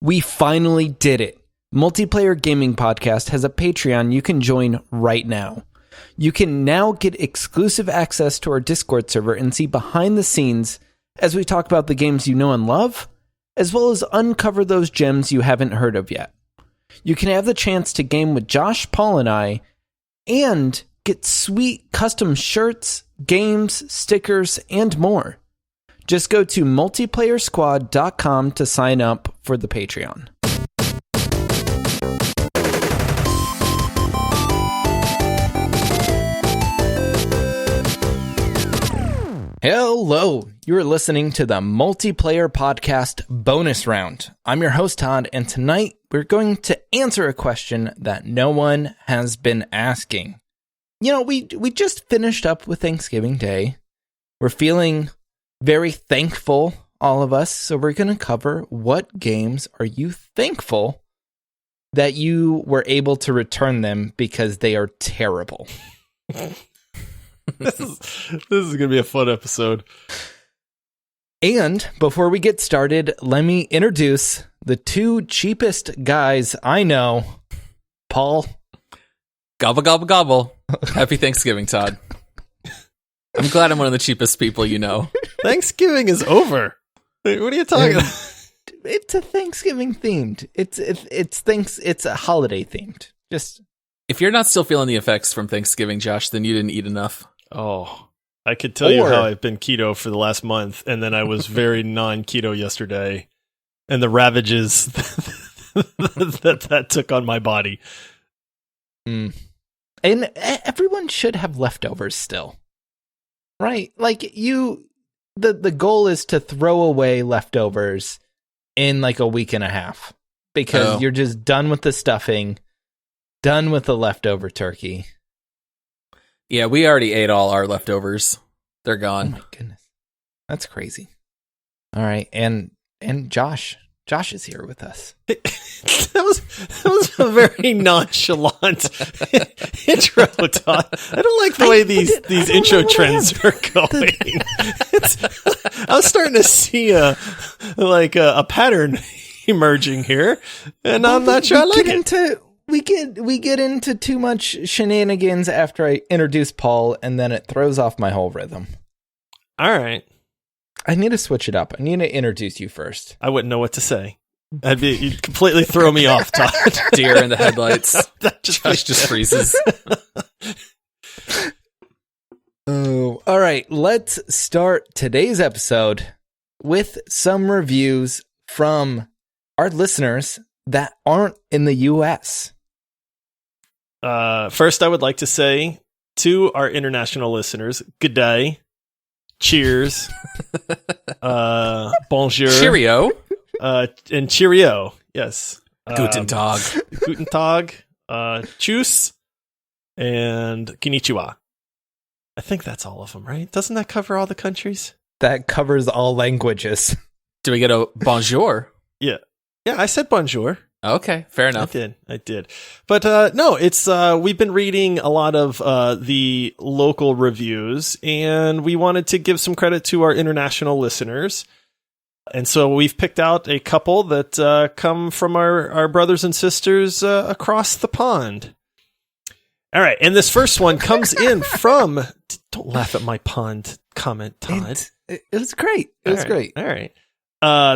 We finally did it. Multiplayer Gaming Podcast has a Patreon you can join right now. You can now get exclusive access to our Discord server and see behind the scenes as we talk about the games you know and love, as well as uncover those gems you haven't heard of yet. You can have the chance to game with Josh, Paul, and I, and get sweet custom shirts, games, stickers, and more. Just go to multiplayersquad.com to sign up for the Patreon. Hello, you are listening to the Multiplayer Podcast Bonus Round. I'm your host, Todd, and tonight we're going to answer a question that no one has been asking. You know, we just finished up with Thanksgiving Day. We're feeling very thankful, all of us, so we're going to cover what games are you thankful that you were able to return them because they are terrible. This is going to be a fun episode. And before we get started, let me introduce the two cheapest guys I know. Paul. Gobble, gobble, gobble. Happy Thanksgiving, Todd. I'm glad I'm one of the cheapest people you know. Thanksgiving is over. Wait, what are you talking about? It's a Thanksgiving themed. It's a holiday themed. Just if you're not still feeling the effects from Thanksgiving, Josh, then you didn't eat enough. Oh, I could tell you how I've been keto for the last month, and then I was very non-keto yesterday, and the ravages that took on my body. And everyone should have leftovers still. Right? Like the goal is to throw away leftovers in like a week and a half because you're just done with the stuffing, done with the leftover turkey. Yeah, we already ate all our leftovers. They're gone. Oh my goodness. That's crazy. All right, and Josh is here with us. That was a very nonchalant intro, Todd. I don't like the way these intro trends are going. I was starting to see a pattern emerging here, and I'm not sure I like it. We get into too much shenanigans after I introduce Paul, and then it throws off my whole rhythm. All right. I need to switch it up. I need to introduce you first. I wouldn't know what to say. You'd completely throw me off, Todd. Deer in the headlights. Josh just freezes. Oh, all right. Let's start today's episode with some reviews from our listeners that aren't in the U.S. First, I would like to say to our international listeners, good day, cheers, bonjour, cheerio, and cheerio. Yes, guten Tag, guten Tag, tschüss, and konnichiwa. I think that's all of them, right? Doesn't that cover all the countries? That covers all languages. Do we get a bonjour? Yeah, I said bonjour. Okay, fair enough. I did. But no, it's we've been reading a lot of the local reviews, and we wanted to give some credit to our international listeners. And so we've picked out a couple that come from our brothers and sisters across the pond. All right, and this first one comes in from... Don't laugh at my pond comment, Todd. It was great. It was great. All right.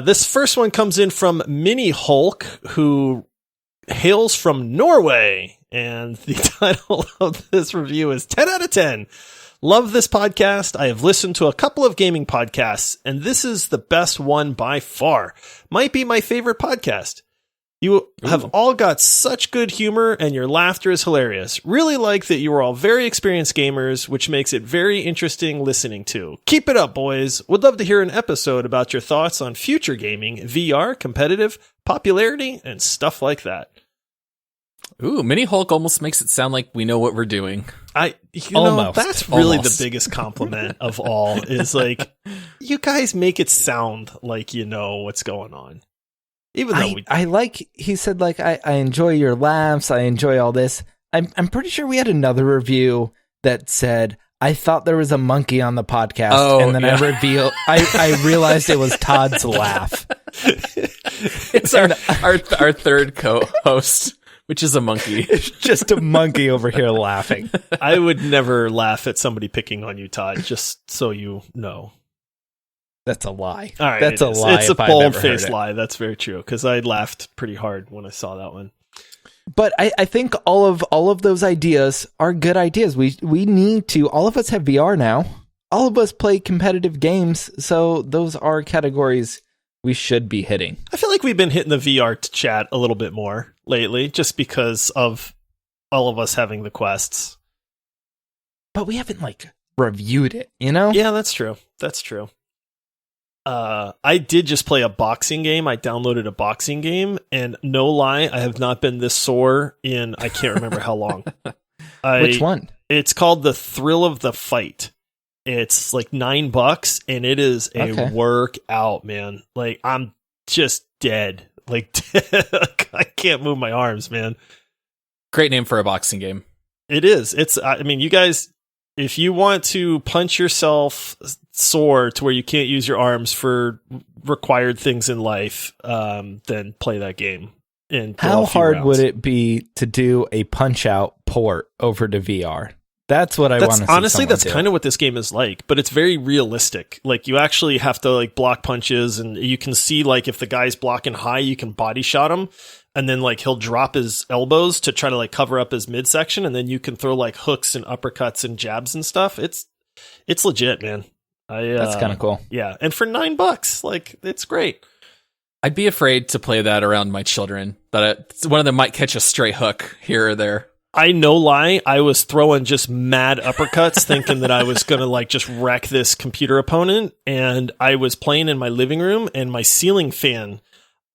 This first one comes in from Mini Hulk, who hails from Norway, and the title of this review is 10 out of 10. Love this podcast. I have listened to a couple of gaming podcasts, and this is the best one by far. Might be my favorite podcast. You have all got such good humor, and your laughter is hilarious. Really like that you are all very experienced gamers, which makes it very interesting listening to. Keep it up, boys. Would love to hear an episode about your thoughts on future gaming, VR, competitive, popularity, and stuff like that. Ooh, Mini Hulk almost makes it sound like we know what we're doing. That's really the biggest compliment of all, is like, you guys make it sound like you know what's going on. Even though he said, like, I enjoy your laughs, I enjoy all this. I'm pretty sure we had another review that said, I thought there was a monkey on the podcast, and then I realized it was Todd's laugh. It's our third co-host, which is a monkey. It's just a monkey over here laughing. I would never laugh at somebody picking on you, Todd, just so you know. That's a lie. All right, that's a lie. It's a bold-faced lie. That's very true, because I laughed pretty hard when I saw that one. But I think all of those ideas are good ideas. We need to. All of us have VR now. All of us play competitive games, so those are categories we should be hitting. I feel like we've been hitting the VR chat a little bit more lately, just because of all of us having the quests. But we haven't reviewed it, you know? Yeah, that's true. That's true. I did just play a boxing game. I downloaded a boxing game, and no lie, I have not been this sore in I can't remember how long. Which one? It's called The Thrill of the Fight. It's like $9, and it is a workout, man. Like, I'm just dead. Like, I can't move my arms, man. Great name for a boxing game. It is. I mean, you guys, if you want to punch yourself sore to where you can't use your arms for required things in life, then play that game. And how hard would it be to do a Punch-Out port over to VR? That's what I want to see. Honestly, that's kind of what this game is like, but it's very realistic. Like, you actually have to block punches, and you can see if the guy's blocking high, you can body shot him, and then he'll drop his elbows to try to cover up his midsection, and then you can throw hooks and uppercuts and jabs and stuff. It's legit, man. That's kind of cool. Yeah, and for $9, it's great. I'd be afraid to play that around my children. That one of them might catch a stray hook here or there. I no lie, I was throwing just mad uppercuts thinking that I was going to just wreck this computer opponent, and I was playing in my living room, and my ceiling fan,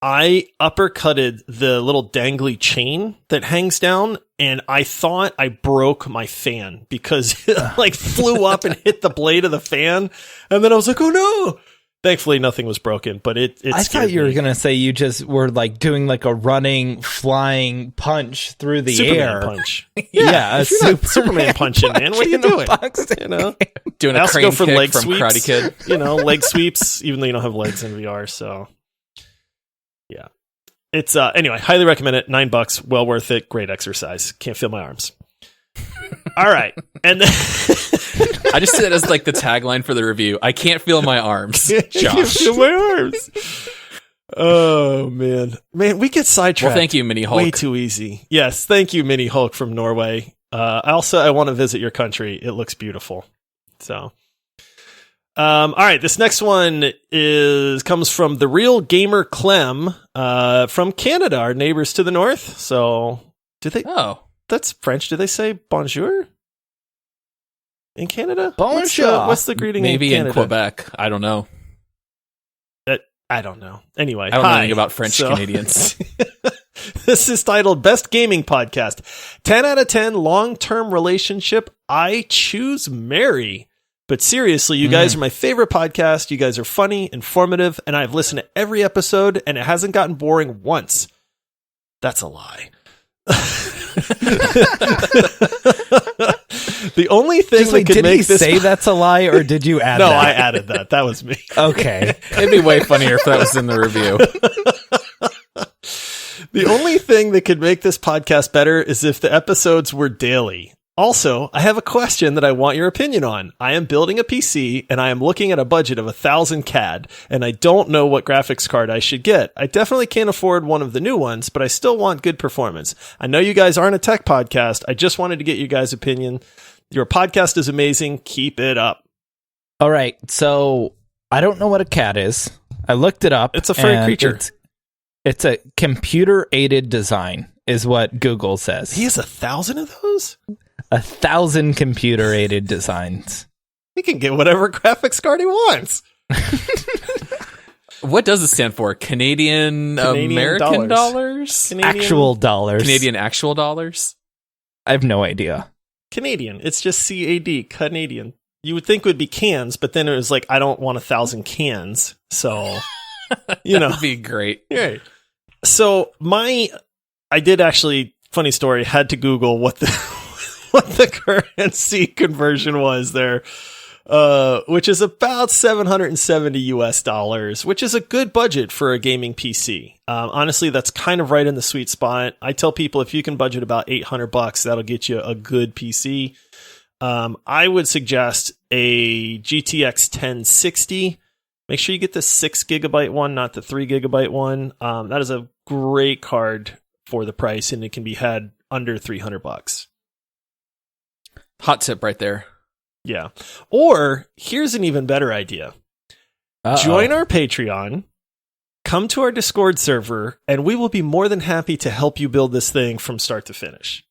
I uppercutted the little dangly chain that hangs down, and I thought I broke my fan because it flew up and hit the blade of the fan, and then I was like, oh no! Thankfully, nothing was broken, but it I thought you were going to say you just were doing a running, flying punch through the air. Punch. Yeah, a Superman punching, man. What are you doing? Doing a crane for kick leg from sweeps, Karate Kid. Leg sweeps, even though you don't have legs in VR. So, yeah. It's, anyway, highly recommend it. $9, well worth it. Great exercise. Can't feel my arms. All right. And then I just see that as the tagline for the review. I can't feel my arms. Josh. I can't feel my arms. Oh, man. Man, we get sidetracked. Well, thank you, Mini Hulk. Way too easy. Yes, thank you, Mini Hulk from Norway. I want to visit your country. It looks beautiful. So, all right. This next one comes from the Real Gamer Clem from Canada, our neighbors to the north. So, Oh. That's French. Do they say bonjour in Canada? Bonjour. What's the greeting Maybe in Canada? in Quebec. I don't know. I don't know. Anyway, I don't know anything about French Canadians. This is titled Best Gaming Podcast. 10 out of 10 long-term relationship. I choose Mary. But seriously, you guys are my favorite podcast. You guys are funny, informative, and I've listened to every episode, and it hasn't gotten boring once. That's a lie. The only thing that could make this say that's a lie, or did you add no, that? I added that. That was me. Okay. It'd be way funnier if that was in the review. The only thing that could make this podcast better is if the episodes were daily. Also, I have a question that I want your opinion on. I am building a PC and I am looking at a budget of 1,000 CAD and I don't know what graphics card I should get. I definitely can't afford one of the new ones, but I still want good performance. I know you guys aren't a tech podcast. I just wanted to get you guys' opinion. Your podcast is amazing. Keep it up. All right. So I don't know what a CAD is. I looked it up. It's a furry creature. It's a computer-aided design is what Google says. He has 1,000 of those? 1,000 computer-aided designs. He can get whatever graphics card he wants. What does it stand for? Canadian American dollars? Actual dollars. Canadian actual dollars? I have no idea. Canadian. It's just CAD. Canadian. You would think it would be cans, but then it was like, I don't want 1,000 cans. So, you know. That'd be great. Right. So I did actually, funny story, had to Google what the currency conversion was there. which is about $770 which is a good budget for a gaming PC. Honestly, that's kind of right in the sweet spot. I tell people if you can budget about $800, that'll get you a good PC. I would suggest a GTX 1060. Make sure you get the 6 gigabyte one, not the 3 gigabyte one. That is a great card for the price, and it can be had under $300. Hot tip right there. Yeah. Or here's an even better idea. Join our Patreon, come to our Discord server, and we will be more than happy to help you build this thing from start to finish.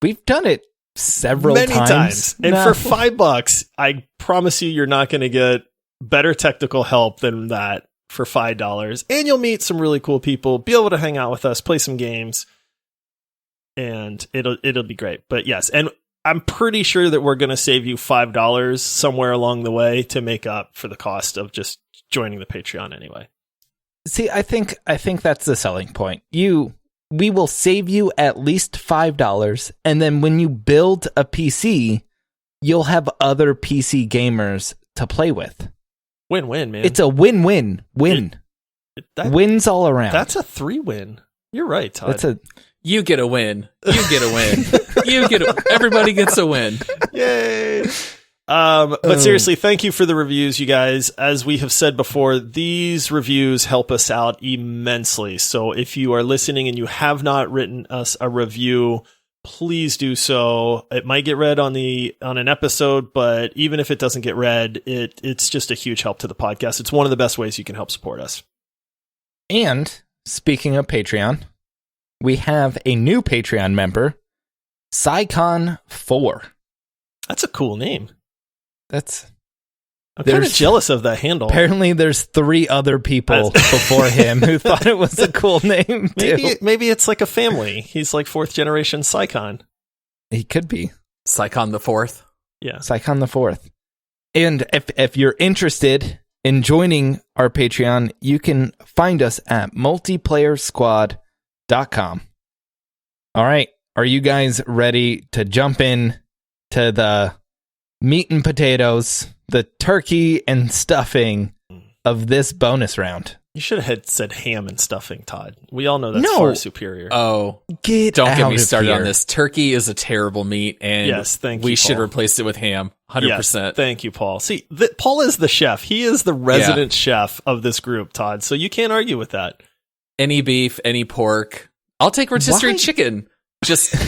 We've done it many times. And for $5, I promise you're not going to get better technical help than that for $5. And you'll meet some really cool people, be able to hang out with us, play some games, and it'll be great. But yes, and I'm pretty sure that we're going to save you $5 somewhere along the way to make up for the cost of just joining the Patreon anyway. See, I think that's the selling point. We will save you at least $5, and then when you build a PC, you'll have other PC gamers to play with. Win-win, man. It's a win-win. Wins all around. That's a 3-win. You're right, Todd. You get a win. You get a win. Everybody gets a win. Yay. But seriously, thank you for the reviews, you guys. As we have said before, these reviews help us out immensely. So if you are listening and you have not written us a review, please do so. It might get read on an episode, but even if it doesn't get read, it's just a huge help to the podcast. It's one of the best ways you can help support us. And speaking of Patreon, we have a new Patreon member, Psycon4. That's a cool name. I'm kind of jealous of that handle. Apparently, there's 3 other people before him who thought it was a cool name. Maybe it's like a family. He's like 4th generation Psycon. He could be Psycon the 4th. Yeah, Psycon the 4th. And if you're interested in joining our Patreon, you can find us at multiplayersquad.com. All right, are you guys ready to jump in to the meat and potatoes, the turkey and stuffing of this bonus round? You should have said ham and stuffing, Todd. We all know that's far superior. Oh, don't get me started on this. Turkey is a terrible meat, and yes, thank you, we should Paul. replace it with ham. 100%. Yes, thank you, Paul. See, Paul is the chef. He is the resident chef of this group, Todd. So you can't argue with that. Any beef, any pork. I'll take rotisserie chicken.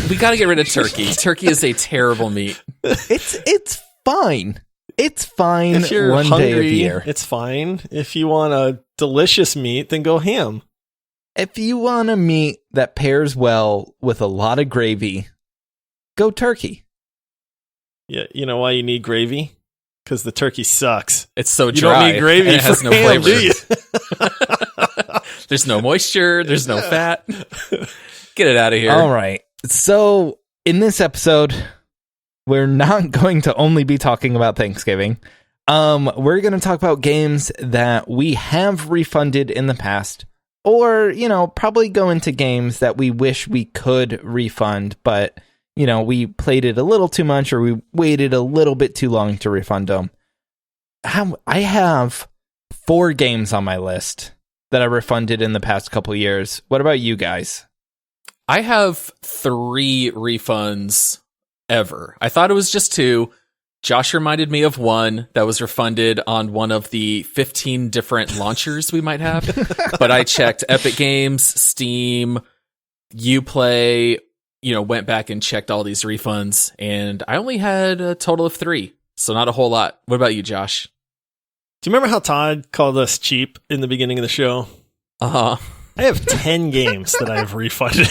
We got to get rid of turkey. Turkey is a terrible meat. It's fine. It's fine. If you're one hungry, day of year. It's fine. If you want a delicious meat, then go ham. If you want a meat that pairs well with a lot of gravy, go turkey. Yeah, you know why you need gravy? Because the turkey sucks. It's so dry. You don't need gravy and it has for no ham, flavor. do you? There's no moisture. There's no fat. Get it out of here. All right. So in this episode, we're not going to only be talking about Thanksgiving. We're going to talk about games that we have refunded in the past, or, probably go into games that we wish we could refund, but, we played it a little too much, or we waited a little bit too long to refund them. I have 4 games on my list that I refunded in the past couple years. What about you guys? I have 3 refunds ever. I thought it was just 2. Josh reminded me of one that was refunded on one of the 15 different launchers we might have. But I checked Epic Games, Steam, Uplay, went back and checked all these refunds, and I only had a total of 3. So not a whole lot. What about you, Josh? Do you remember how Todd called us cheap in the beginning of the show? Uh-huh. I have 10 games that I've refunded.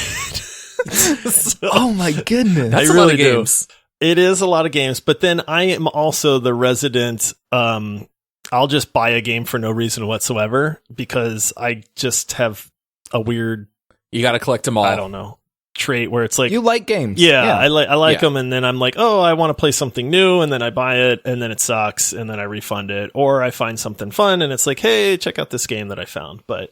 Oh my goodness. That's a lot of games. It is a lot of games, but then I am also the resident, I'll just buy a game for no reason whatsoever because I just have a weird... You got to collect them all. I don't know. Trait where it's like... You like games. Yeah. I like them, and then I'm like, oh, I want to play something new, and then I buy it, and then it sucks, and then I refund it. Or I find something fun, and it's like, hey, check out this game that I found. But...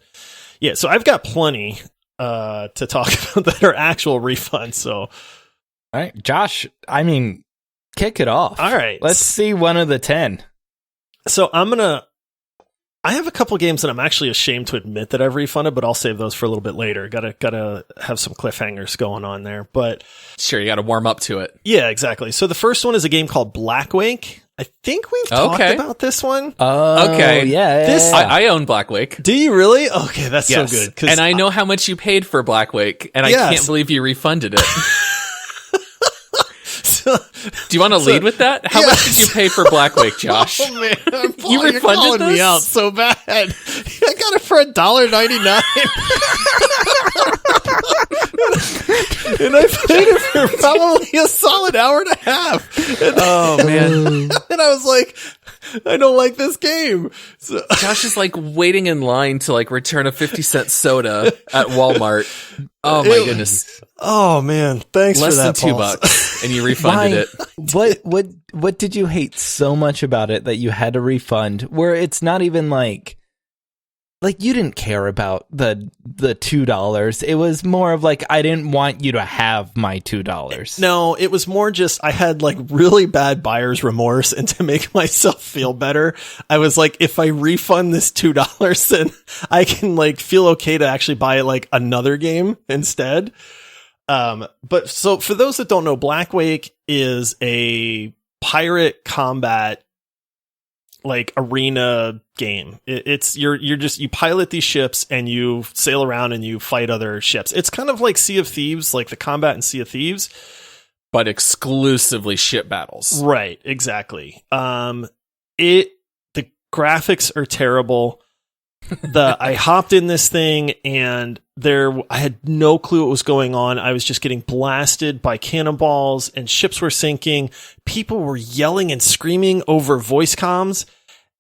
yeah, so I've got plenty to talk about that are actual refunds. So, all right, Josh. Kick it off. All right. Let's see one of the 10. So I have a couple games that I'm actually ashamed to admit that I've refunded, but I'll save those for a little bit later. Gotta have some cliffhangers going on there. But Sure, you got to warm up to it. yeah, exactly. So the first one is a game called Blackwake. I think we've talked about this one. Okay. Yeah. I own Blackwake. Do you really? Okay, that's Yes. so good. And I know how much you paid for Blackwake, and I can't believe you refunded it. Do you want to lead with that? How much did you pay for Blackwake, Josh? Oh man, Paul, you you're refunded calling this? me out so bad. I got it for $1.99. And I played it for probably a solid hour and a half. And Oh man. and I was like, I don't like this game. So, Josh is like waiting in line to like return a 50-cent soda at Walmart. Oh my goodness. oh man, thanks Less for that, than Paul. $2 and you refunded it. What did you hate so much about it that you had to refund? Where it's not even like you didn't care about the $2. It was more of like, I didn't want you to have my $2. No, it was more just I had like really bad buyer's remorse, and to make myself feel better, I was like, if I refund this $2, then I can like feel okay to actually buy like another game instead. But so for those that don't know, Blackwake is a pirate combat like arena game. It's you pilot these ships and you sail around and you fight other ships. It's kind of like Sea of Thieves, like the combat in Sea of Thieves, But exclusively ship battles. right? Exactly. The graphics are terrible. I hopped in this thing and I had no clue what was going on. I was just getting blasted by cannonballs and ships were sinking. People were yelling and screaming over voice comms,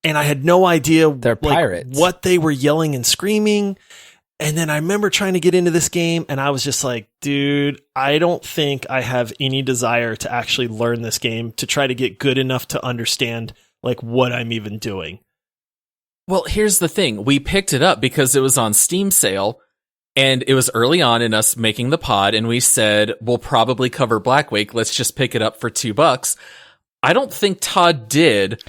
and I had no idea They're pirates. what they were yelling and screaming. And then I remember trying to get into this game and I was just like, dude, I don't think I have any desire to actually learn this game to try to get good enough to understand like what I'm even doing. Well, here's the thing. We picked it up because it was on Steam sale, and it was early on in us making the pod, and we said, we'll probably cover Blackwake. Let's just pick it up for $2. I don't think Todd did.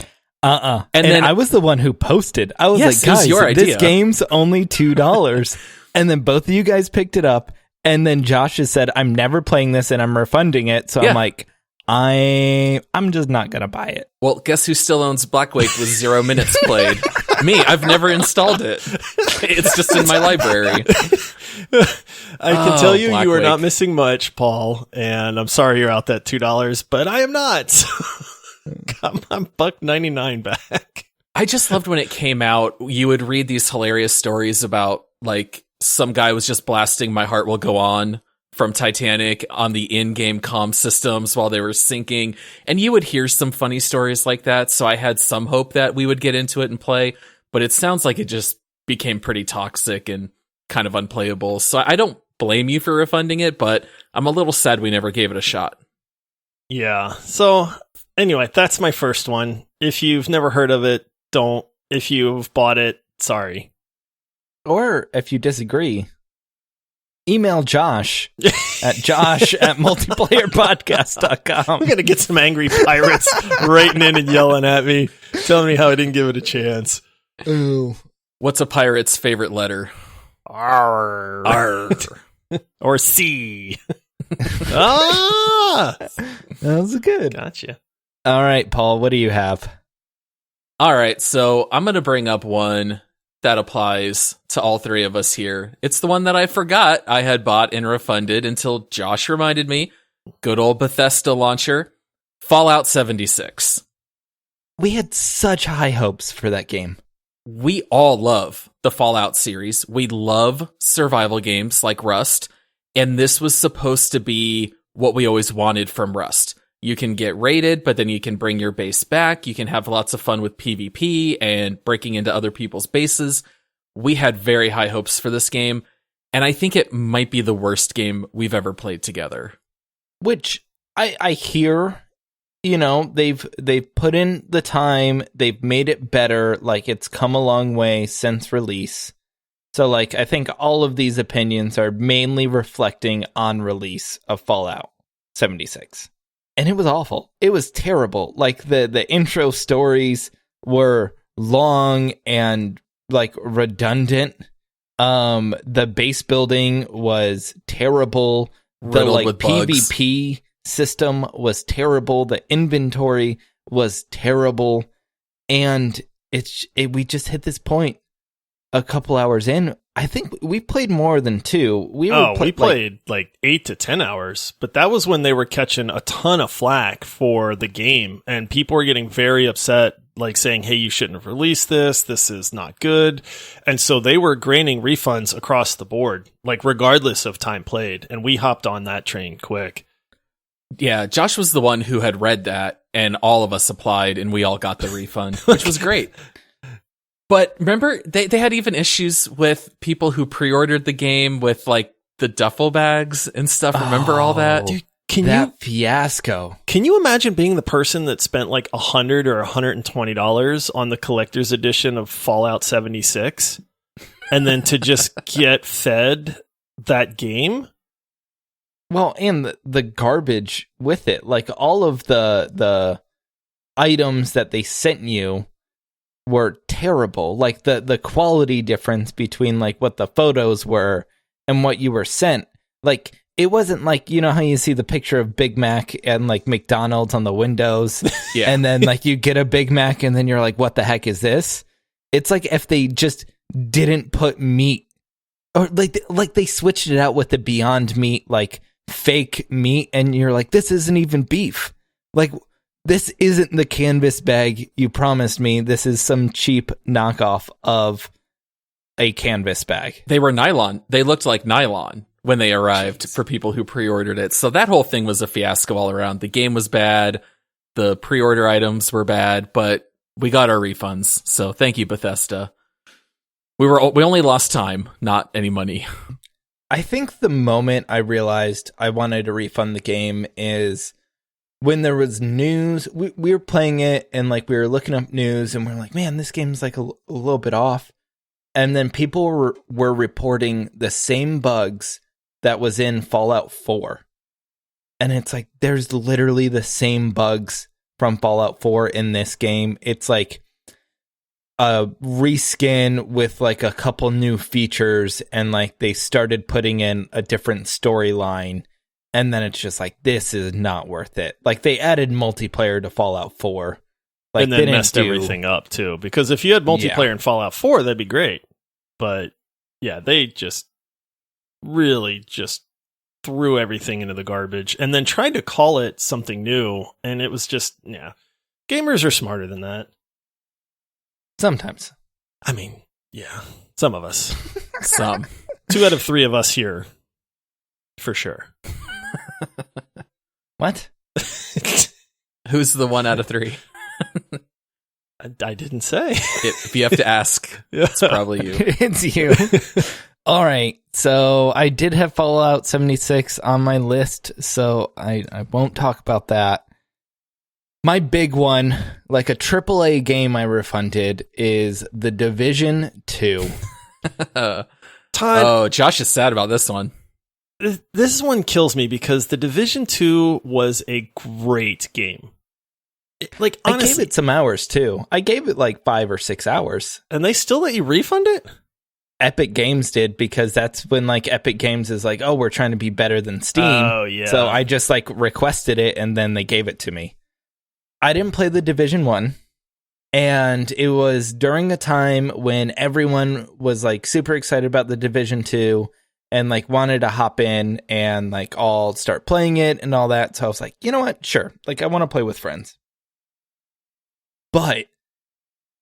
And then I was the one who posted. I was Yes, like, it was guys, your idea. this game's only $2. And then both of you guys picked it up. And then Josh has said, I'm never playing this and I'm refunding it. So Yeah. I'm like, I'm just not going to buy it. Well, guess who still owns Blackwake with 0 minutes played? Me. I've never installed it. It's just in my library. I can tell you, you are Blackwake. not missing much, Paul, and I'm sorry you're out that $2, but I am not. Got my $1.99 back. I just loved when it came out. You would read these hilarious stories about like some guy was just blasting My Heart Will Go On from Titanic on the in-game comm systems while they were sinking. And you would hear some funny stories like that. So I had some hope that we would get into it and play, but it sounds like it just became pretty toxic and kind of unplayable. So I don't blame you for refunding it, but I'm a little sad we never gave it a shot. Yeah. So anyway, that's my first one. If you've never heard of it, don't. If you've bought it, sorry. Or if you disagree, email Josh at josh@multiplayerpodcast.com. I'm going to get some angry pirates writing in and yelling at me, telling me how I didn't give it a chance. Ooh. What's a pirate's favorite letter? Arr. Arr. Or C. Ah! That was good. Gotcha. All right, Paul, what do you have? All right, so I'm going to bring up one that applies to all three of us here. It's the one that I forgot I had bought and refunded until Josh reminded me. Good old Bethesda launcher, Fallout 76. We had such high hopes for that game. We all love the Fallout series. We love survival games like Rust, and this was supposed to be what we always wanted from Rust. You can get raided, but then you can bring your base back. You can have lots of fun with PvP and breaking into other people's bases. We had very high hopes for this game, and I think it might be the worst game we've ever played together. Which I hear, you know, they've put in the time, they've made it better, like it's come a long way since release. So like I think all of these opinions are mainly reflecting on release of Fallout 76. and it was awful. It was terrible. Like the intro stories were long and like redundant. The base building was terrible. The Riddled like with bugs. PvP system was terrible. The inventory was terrible. And we just hit this point a couple hours in. I think we played more than 2. We played like 8 to 10 hours, but that was when they were catching a ton of flack for the game, and people were getting very upset, like saying, hey, you shouldn't have released this. This is not good. And so they were granting refunds across the board, like regardless of time played. And we hopped on that train quick. Yeah, Josh was the one who had read that, and all of us applied, and we all got the refund, which was great. But remember, they had even issues with people who pre-ordered the game with like the duffel bags and stuff. Remember all that? Dude, fiasco. Can you imagine being the person that spent like $100 or $120 on the collector's edition of Fallout 76 and then to just get fed that game? Well, and the garbage with it, like all of the items that they sent you were terrible. Like the quality difference between like what the photos were and what you were sent. Like it wasn't like, you know how you see the picture of Big Mac and like McDonald's on the windows, Yeah. and then like you get a Big Mac and then you're like, what the heck is this? It's like if they just didn't put meat, or like they switched it out with the Beyond Meat, like fake meat, and you're like, this isn't even beef. Like, this isn't the canvas bag you promised me. This is some cheap knockoff of a canvas bag. They were nylon. They looked like nylon when they arrived for people who pre-ordered it. So that whole thing was a fiasco all around. The game was bad. The pre-order items were bad, but we got our refunds. So thank you, Bethesda. We only lost time, not any money. I think the moment I realized I wanted to refund the game is when there was news. We were playing it and like we were looking up news and we're like, man, this game's like a little bit off. And then people were reporting the same bugs that was in Fallout 4. And it's like, there's literally the same bugs from Fallout 4 in this game. It's like a reskin with like a couple new features, and like they started putting in a different storyline, and then it's just like, this is not worth it. Like they added multiplayer to Fallout 4, like, and then messed everything up too, because if you had multiplayer in Fallout 4, that'd be great. But yeah, they just really just threw everything into the garbage and then tried to call it something new, and it was just, yeah, gamers are smarter than that. Sometimes. I mean, yeah, some of us. Some. 2 out of 3 of us here, for sure. What? Who's the 1 out of 3? I didn't say. If you have to ask, it's probably you. It's you. All right. So I did have Fallout 76 on my list, so I won't talk about that. My big one, like a AAA game I refunded, is The Division 2. Todd, oh, Josh is sad about this one. This one kills me because The Division 2 was a great game. Like, honestly, I gave it some hours too. I gave it like 5 or 6 hours. And they still let you refund it? Epic Games did, because that's when like Epic Games is like, oh, we're trying to be better than Steam. Oh, yeah. So I just like requested it and then they gave it to me. I didn't play The Division 1. And it was during a time when everyone was like super excited about The Division 2 and like wanted to hop in and like all start playing it and all that. So I was like, you know what? Sure. Like I want to play with friends. But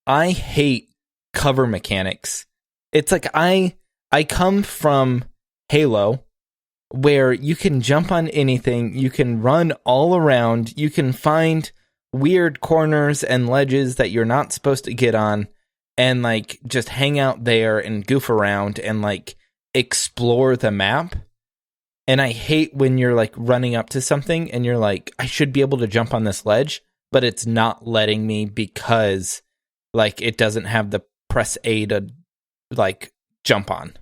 I hate cover mechanics. It's like I come from Halo, where you can jump on anything, you can run all around, you can find weird corners and ledges that you're not supposed to get on, and like just hang out there and goof around and like explore the map. And I hate when you're like running up to something and you're like, I should be able to jump on this ledge, but it's not letting me because like it doesn't have the press A to like jump on.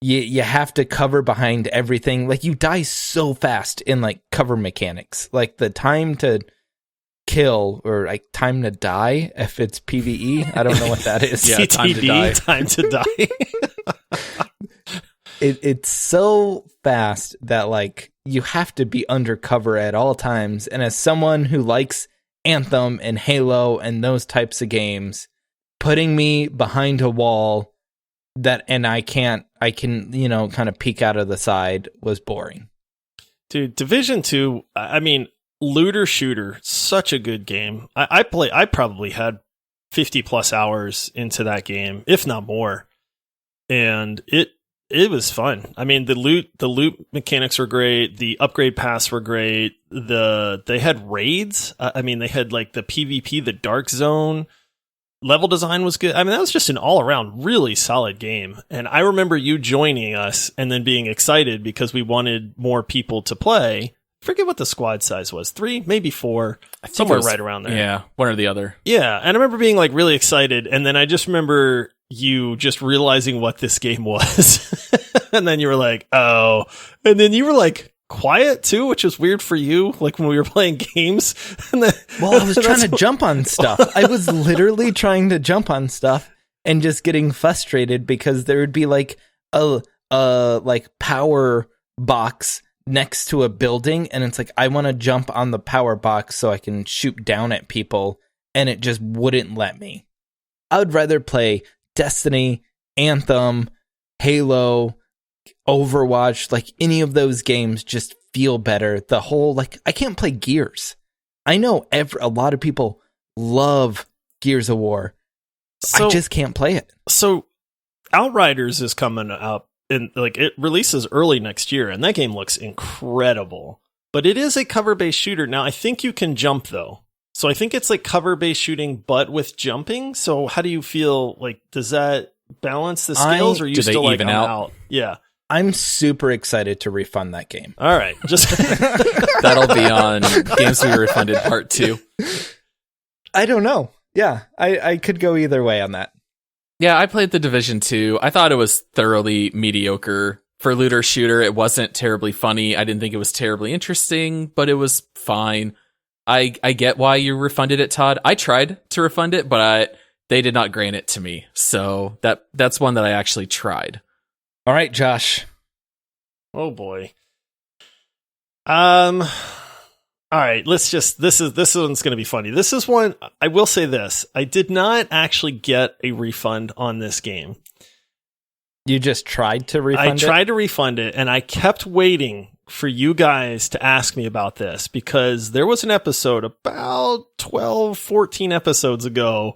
you have to cover behind everything. Like, you die so fast in like cover mechanics. Like, the time to kill or like time to die, if it's PvE, I don't know what that is. Yeah, time to die. Time to die. It's so fast that like you have to be undercover at all times. And as someone who likes Anthem and Halo and those types of games, putting me behind a wall and I can, you know, kind of peek out of the side was boring. Dude, Division 2, I mean, looter shooter, such a good game. I probably had 50 plus hours into that game, if not more. And it was fun. I mean, the loot mechanics were great. The upgrade paths were great. They had raids. I mean, they had like the PvP, the Dark Zone. Level design was good. I mean, that was just an all around really solid game. And I remember you joining us and then being excited because we wanted more people to play. Forget what the squad size was. 3, maybe 4, somewhere right around there. Yeah, one or the other. Yeah, and I remember being like really excited, and then I just remember you just realizing what this game was. And then you were like, oh. And then you were like quiet too, which was weird for you, like when we were playing games. And then, well, I was trying to jump on stuff. I was literally trying to jump on stuff and just getting frustrated because there would be like a like power box next to a building, and it's like, I want to jump on the power box so I can shoot down at people, and it just wouldn't let me. I would rather play Destiny, Anthem, Halo, Overwatch, like any of those games just feel better. The whole, like, I can't play Gears. I know a lot of people love Gears of War. I just can't play it. So Outriders is coming up, and like it releases early next year, and that game looks incredible. But it is a cover-based shooter. Now, I think you can jump though. So I think it's like cover-based shooting, but with jumping. So how do you feel? Like, does that balance the skills, or are you still like, I'm out? Yeah. I'm super excited to refund that game. All right. Just that'll be on Games We Refunded Part 2. I don't know. Yeah, I could go either way on that. Yeah, I played the Division 2. I thought it was thoroughly mediocre. For looter shooter, it wasn't terribly funny. I didn't think it was terribly interesting, but it was fine. I get why you refunded it, Todd. I tried to refund it, but they did not grant it to me. So that's one that I actually tried. All right, Josh. Oh boy. All right, this one's going to be funny. This is one, I will say this. I did not actually get a refund on this game. You just tried to refund it? I tried to refund it, and I kept waiting for you guys to ask me about this, because there was an episode about 12, 14 episodes ago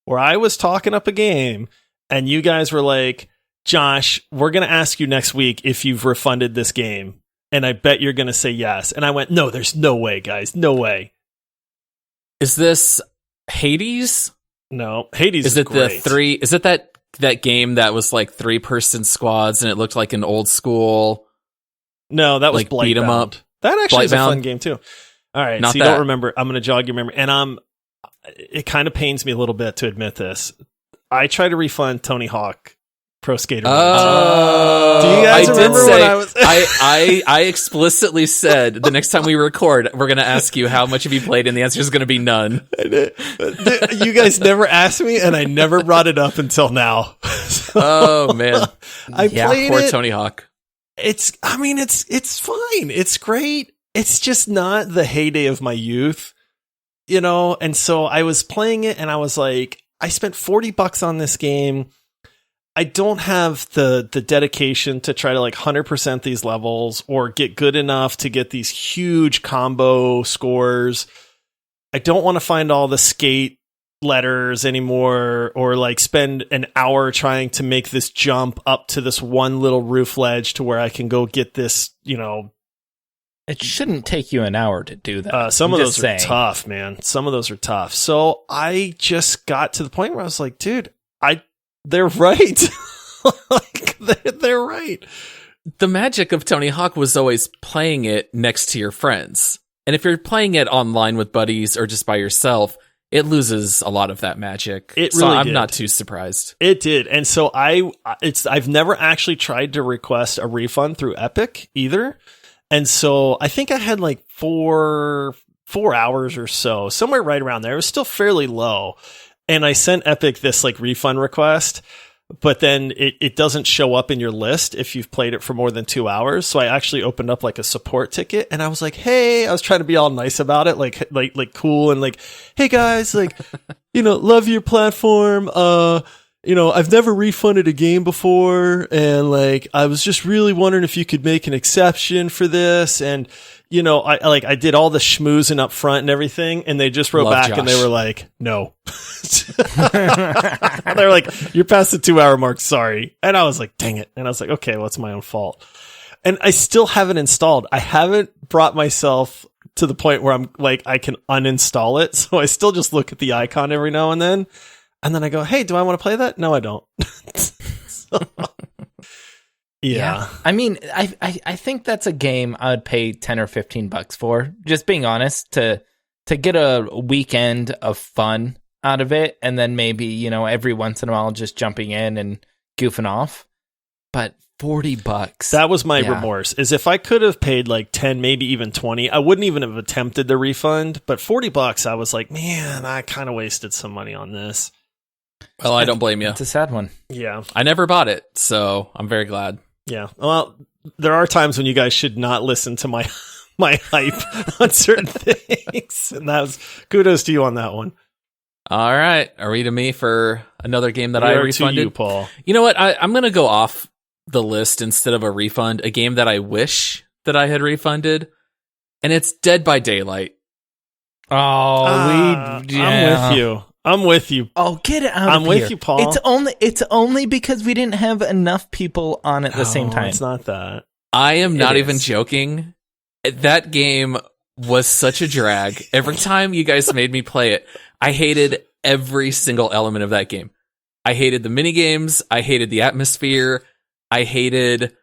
where I was talking up a game, and you guys were like, Josh, we're going to ask you next week if you've refunded this game. And I bet you're going to say yes. And I went, no, there's no way, guys. No way. Is this Hades? No, Hades is it great. The 3? Is it that game that was like 3-person squads and it looked like an old school? No, that was like beat 'em up. That actually is a Blightbound? fun game too. All right, Not so you that. don't remember. I'm going to jog your memory. And it kind of pains me a little bit to admit this. I tried to refund Tony Hawk Pro Skater. Oh, do you guys remember when I was? I explicitly said the next time we record, we're going to ask you how much have you played, and the answer is going to be none. You guys never asked me, and I never brought it up until now. Oh man, I played poor it. Tony Hawk. It's fine. It's great. It's just not the heyday of my youth, you know? And so I was playing it, and I was like, I spent $40 on this game. I don't have the dedication to try to like 100% these levels or get good enough to get these huge combo scores. I don't want to find all the skate letters anymore, or like spend an hour trying to make this jump up to this one little roof ledge to where I can go get this, you know. It shouldn't take you an hour to do that. Some of those are tough, man. Some of those are tough. So I just got to the point where I was like, dude, they're right. Like, they're right. The magic of Tony Hawk was always playing it next to your friends. And if you're playing it online with buddies or just by yourself, it loses a lot of that magic. I'm not too surprised. It did. And so I've never actually tried to request a refund through Epic either. And so I think I had like 4 hours or so, somewhere right around there. It was still fairly low. And I sent Epic this like refund request, but then it doesn't show up in your list if you've played it for more than 2 hours. So I actually opened up like a support ticket and I was like, hey, I was trying to be all nice about it, like cool and like, hey guys, like, love your platform. I've never refunded a game before, and like I was just really wondering if you could make an exception for this. And I did all the schmoozing up front and everything, and they just wrote back Josh. And they were like, no. They're like, you're past the 2 hour mark, sorry. And I was like, dang it. And I was like, okay, well, it's my own fault. And I still haven't installed. I haven't brought myself to the point where I'm like, I can uninstall it. So I still just look at the icon every now and then. And then I go, hey, do I want to play that? No, I don't. Yeah. I mean, I think that's a game I would pay $10 or $15 for. Just being honest, to get a weekend of fun out of it, and then maybe, every once in a while just jumping in and goofing off. But $40. That was my remorse. Is if I could have paid like 10, maybe even 20, I wouldn't even have attempted the refund. But $40, I was like, man, I kind of wasted some money on this. Well, I don't blame you. It's a sad one. Yeah. I never bought it, so I'm very glad. Yeah. Well, there are times when you guys should not listen to my hype on certain things. And that was kudos to you on that one. All right. Are we to me for another game that I refunded? To you, Paul. You know what? I'm going to go off the list instead of a refund, a game that I wish that I had refunded, and it's Dead by Daylight. I'm with you. Oh, get it out of here. I'm with you, Paul. It's only because we didn't have enough people on at the same time. It's not that. I am not even joking. That game was such a drag. Every time you guys made me play it, I hated every single element of that game. I hated the minigames. I hated the atmosphere. I hated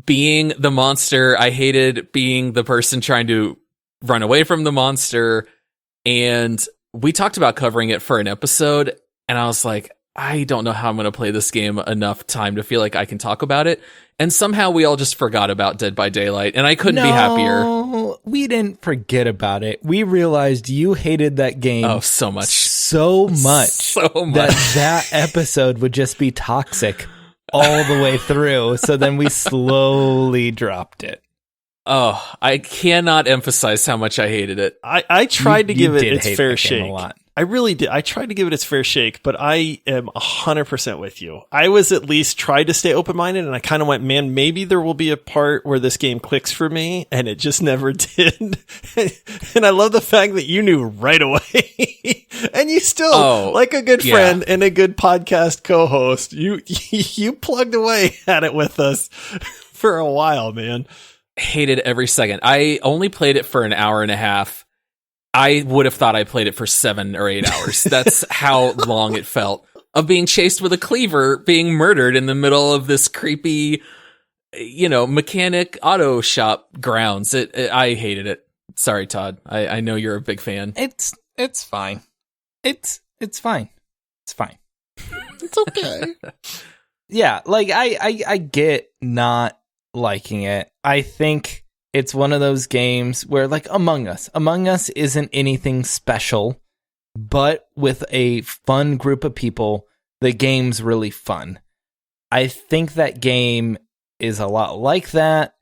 being the monster. I hated being the person trying to run away from the monster. And we talked about covering it for an episode, and I was like, I don't know how I'm going to play this game enough time to feel like I can talk about it. And somehow we all just forgot about Dead by Daylight, and I couldn't be happier. No, we didn't forget about it. We realized you hated that game so much. So much. That episode would just be toxic all the way through. So then we slowly dropped it. Oh, I cannot emphasize how much I hated it. I tried to give it its fair shake. A lot. I really did. I tried to give it its fair shake, but I am 100% with you. I was at least tried to stay open-minded, and I kind of went, man, maybe there will be a part where this game clicks for me, and it just never did. And I love the fact that you knew right away. And you still, like a good friend and a good podcast co-host, you plugged away at it with us for a while, man. Hated every second. I only played it for an hour and a half. I would have thought I played it for 7 or 8 hours. That's how long it felt, of being chased with a cleaver, being murdered in the middle of this creepy, mechanic auto shop grounds. I hated it. Sorry, Todd. I know you're a big fan. It's fine. It's fine. It's fine. It's okay. Yeah, like I get not liking it. I think it's one of those games where, like, Among Us isn't anything special, but with a fun group of people, the game's really fun. I think that game is a lot like that.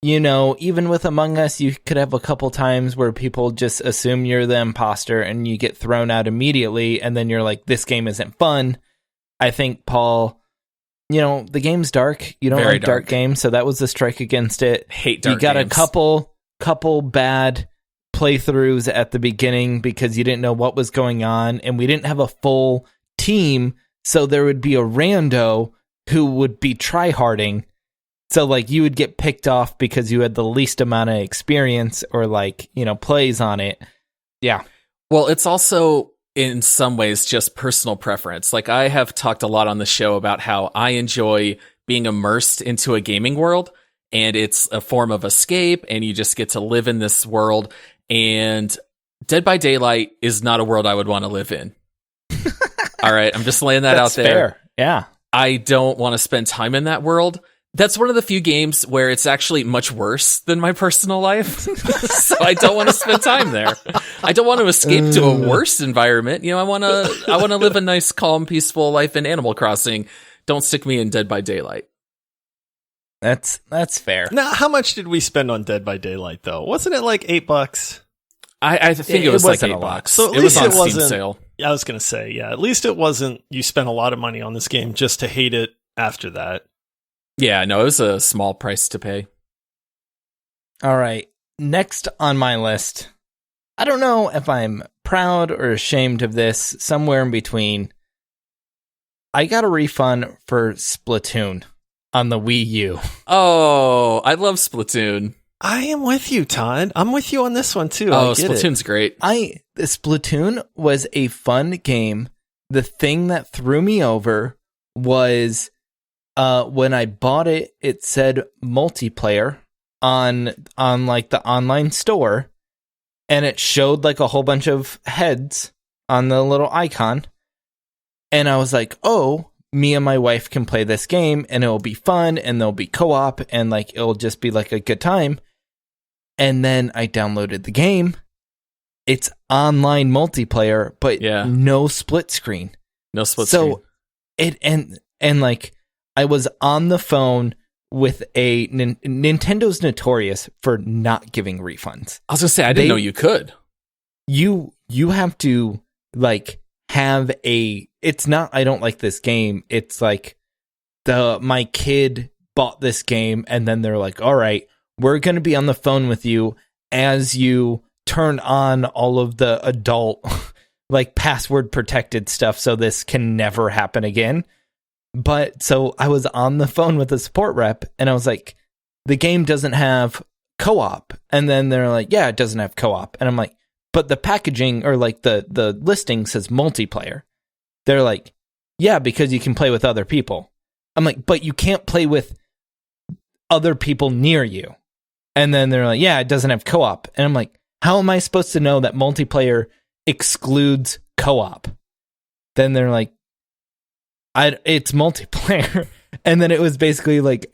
Even with Among Us, you could have a couple times where people just assume you're the imposter and you get thrown out immediately, and then you're like, this game isn't fun. I think, Paul, the game's dark. You don't like dark games, so that was the strike against it. Hate dark games. You got a couple bad playthroughs at the beginning because you didn't know what was going on, and we didn't have a full team, so there would be a rando who would be tryharding. So, like, you would get picked off because you had the least amount of experience or, plays on it. Yeah. Well, it's also, in some ways, just personal preference. Like, I have talked a lot on the show about how I enjoy being immersed into a gaming world, and it's a form of escape, and you just get to live in this world. And Dead by Daylight is not a world I would want to live in. All right, I'm just laying that out there. Fair. Yeah. I don't want to spend time in that world. That's one of the few games where it's actually much worse than my personal life. So I don't want to spend time there. I don't want to escape to a worse environment. I want to live a nice, calm, peaceful life in Animal Crossing. Don't stick me in Dead by Daylight. That's fair. Now, how much did we spend on Dead by Daylight though? Wasn't it like $8? I think it was like wasn't a $8. lot. So at It was least on it Steam wasn't- sale. Yeah, I was going to say, yeah, at least it wasn't you spent a lot of money on this game just to hate it after that. Yeah, no, it was a small price to pay. All right. Next on my list, I don't know if I'm proud or ashamed of this, somewhere in between. I got a refund for Splatoon on the Wii U. Oh, I love Splatoon. I am with you, Todd. I'm with you on this one too. Oh, I get Splatoon's it. great. Splatoon was a fun game. The thing that threw me over was when I bought it, it said multiplayer on like the online store, and it showed like a whole bunch of heads on the little icon. And I was like, oh, me and my wife can play this game and it'll be fun and there'll be co-op and like it'll just be like a good time. And then I downloaded the game. It's online multiplayer, but no split screen. No split screen. So and like I was on the phone with Nintendo's notorious for not giving refunds. I was gonna say I didn't know you could. You have to like have it's not I don't like this game. It's like my kid bought this game and then they're like, all right, we're going to be on the phone with you as you turn on all of the adult like password protected stuff so this can never happen again. But so I was on the phone with a support rep and I was like, the game doesn't have co-op. And then they're like, yeah, it doesn't have co-op. And I'm like, but the packaging or like the listing says multiplayer. They're like, yeah, because you can play with other people. I'm like, but you can't play with other people near you. And then they're like, yeah, it doesn't have co-op. And I'm like, how am I supposed to know that multiplayer excludes co-op? Then they're like, it's multiplayer. And then it was basically like,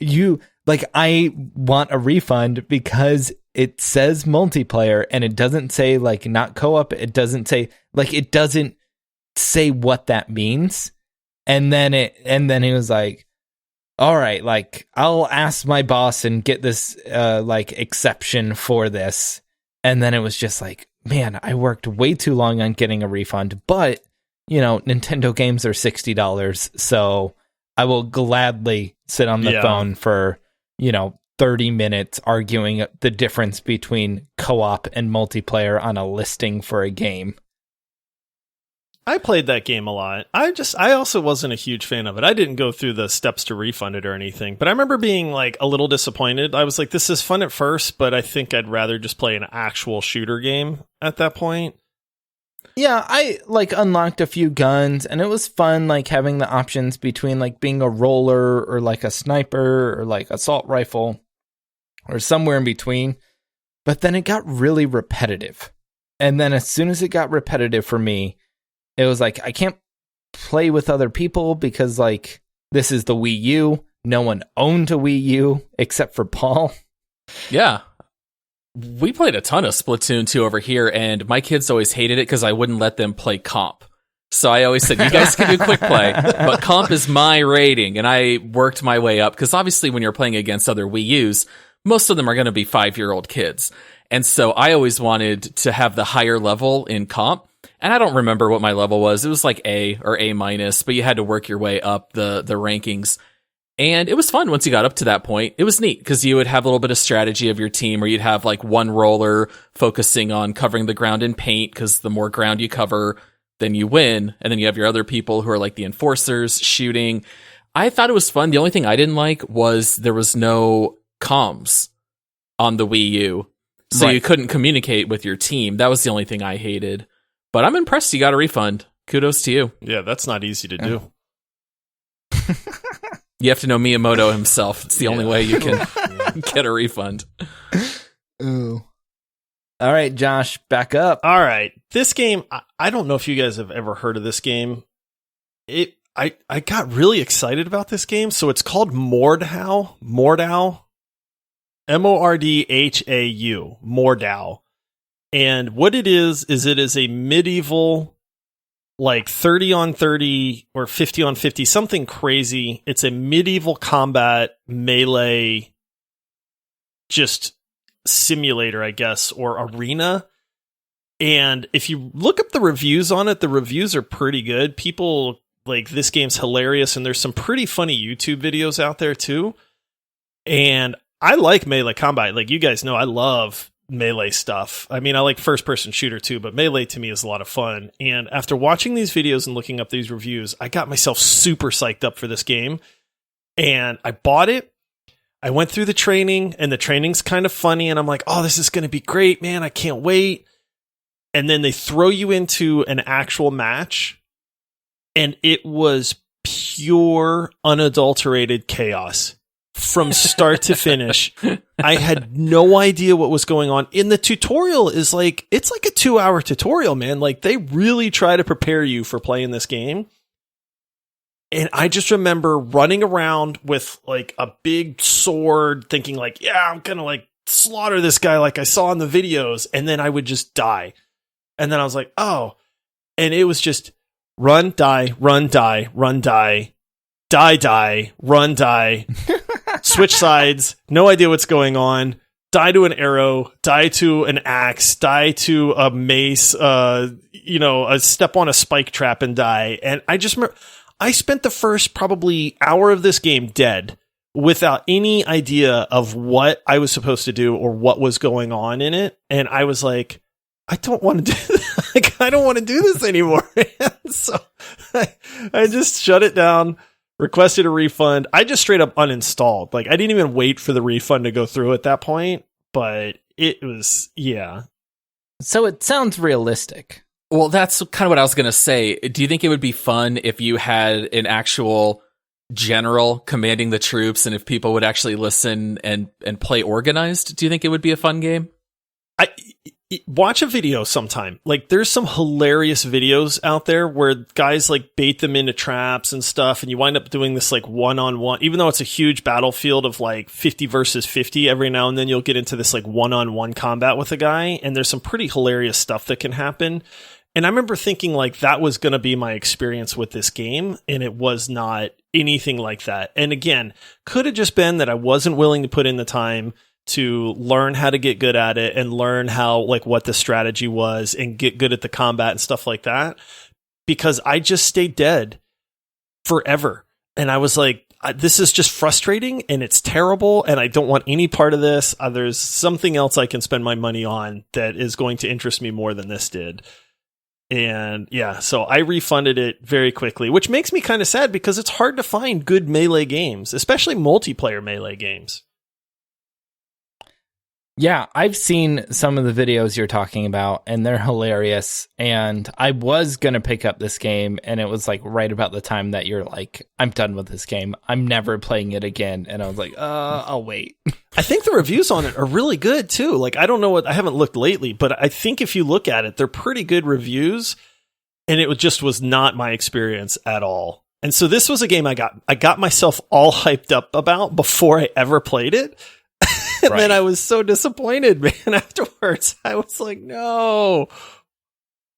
I want a refund because it says multiplayer and it doesn't say like not co-op. It doesn't say what that means. And then he was like, all right, like I'll ask my boss and get this like exception for this. And then it was just like, man, I worked way too long on getting a refund, but Nintendo games are $60, so I will gladly sit on the phone for 30 minutes arguing the difference between co-op and multiplayer on a listing for a game. I played that game a lot. I also wasn't a huge fan of it. I didn't go through the steps to refund it or anything, but I remember being like a little disappointed. I was like, this is fun at first, but I think I'd rather just play an actual shooter game at that point. Yeah, I like unlocked a few guns and it was fun like having the options between like being a roller or like a sniper or like assault rifle or somewhere in between. But then it got really repetitive. And then as soon as it got repetitive for me, it was like, I can't play with other people because, like, this is the Wii U. No one owned a Wii U except for Paul. Yeah. We played a ton of Splatoon 2 over here, and my kids always hated it because I wouldn't let them play comp. So I always said, you guys can do quick play, but comp is my rating. And I worked my way up because obviously when you're playing against other Wii U's, most of them are going to be 5-year-old kids. And so I always wanted to have the higher level in comp. And I don't remember what my level was. It was like A or A minus, but you had to work your way up the rankings. And it was fun once you got up to that point. It was neat because you would have a little bit of strategy of your team, or you'd have like one roller focusing on covering the ground in paint because the more ground you cover, then you win. And then you have your other people who are like the enforcers shooting. I thought it was fun. The only thing I didn't like was there was no comms on the Wii U. So you couldn't communicate with your team. That was the only thing I hated. But I'm impressed you got a refund. Kudos to you. Yeah, that's not easy to do. You have to know Miyamoto himself. It's the only way you can get a refund. Ooh. All right, Josh, back up. All right. This game, I don't know if you guys have ever heard of this game. I got really excited about this game. So it's called Mordhau. Mordhau. Mordhau. Mordhau. And what it is it is a medieval, like 30 on 30 or 50 on 50, something crazy. It's a medieval combat melee just simulator, I guess, or arena. And if you look up the reviews on it, the reviews are pretty good. People like, this game's hilarious, and there's some pretty funny YouTube videos out there too. And I like melee combat. Like, you guys know, I love melee stuff. I mean, I like first person shooter too, but melee to me is a lot of fun. And after watching these videos and looking up these reviews, I got myself super psyched up for this game. And I bought it. I went through the training, and the training's kind of funny, and I'm like, oh, this is going to be great, man. I can't wait. And then they throw you into an actual match, and it was pure, unadulterated chaos from start to finish. I had no idea what was going on. And the tutorial is like, it's like a 2-hour tutorial, man. Like, they really try to prepare you for playing this game. And I just remember running around with like a big sword thinking like, yeah, I'm going to like slaughter this guy like I saw in the videos. And then I would just die. And then I was like, oh, and it was just run, die, run, die, run, die, die, run, die, switch sides. No idea what's going on. Die to an arrow, die to an axe, die to a mace, a step on a spike trap and die. And I just remember, I spent the first probably hour of this game dead without any idea of what I was supposed to do or what was going on in it. And I was like, I don't want to do this. Like, I don't want to do this anymore. So I just shut it down, requested a refund. I just straight up uninstalled. Like, I didn't even wait for the refund to go through at that point, but it was, yeah. So it sounds realistic. Well, that's kind of what I was going to say. Do you think it would be fun if you had an actual general commanding the troops, and if people would actually listen and play organized? Do you think it would be a fun game? Watch a video sometime. Like, there's some hilarious videos out there where guys like bait them into traps and stuff, and you wind up doing this like one-on-one, even though it's a huge battlefield of like 50 versus 50. Every now and then you'll get into this like one-on-one combat with a guy, and there's some pretty hilarious stuff that can happen. And I remember thinking like that was going to be my experience with this game, and it was not anything like that. And again, could have just been that I wasn't willing to put in the time to learn how to get good at it and learn how, like, what the strategy was and get good at the combat and stuff like that, because I just stayed dead forever. And I was like, this is just frustrating and it's terrible, and I don't want any part of this. There's something else I can spend my money on that is going to interest me more than this did. And yeah, so I refunded it very quickly, which makes me kind of sad because it's hard to find good melee games, especially multiplayer melee games. Yeah, I've seen some of the videos you're talking about, and they're hilarious. And I was going to pick up this game, and it was like right about the time that you're like, I'm done with this game. I'm never playing it again. And I was like, I'll wait. I think the reviews on it are really good too. Like, I don't know I haven't looked lately, but I think if you look at it, they're pretty good reviews. And it just was not my experience at all. And so this was a game I got myself all hyped up about before I ever played it. And then I was so disappointed, man, afterwards. I was like, no.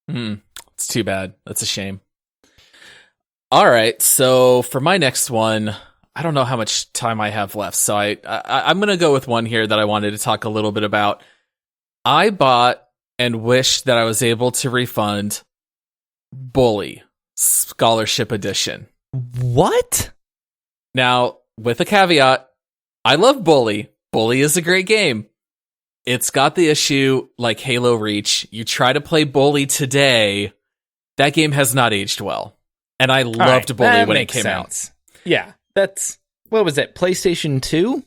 It's too bad. That's a shame. All right. So for my next one, I don't know how much time I have left. So I'm going to go with one here that I wanted to talk a little bit about. I bought and wish that I was able to refund Bully Scholarship Edition. What? Now, with a caveat, I love Bully. Bully is a great game. It's got the issue like Halo Reach. You try to play Bully today, that game has not aged well. And I loved Bully when it came out. Yeah, that's, what was it, PlayStation 2?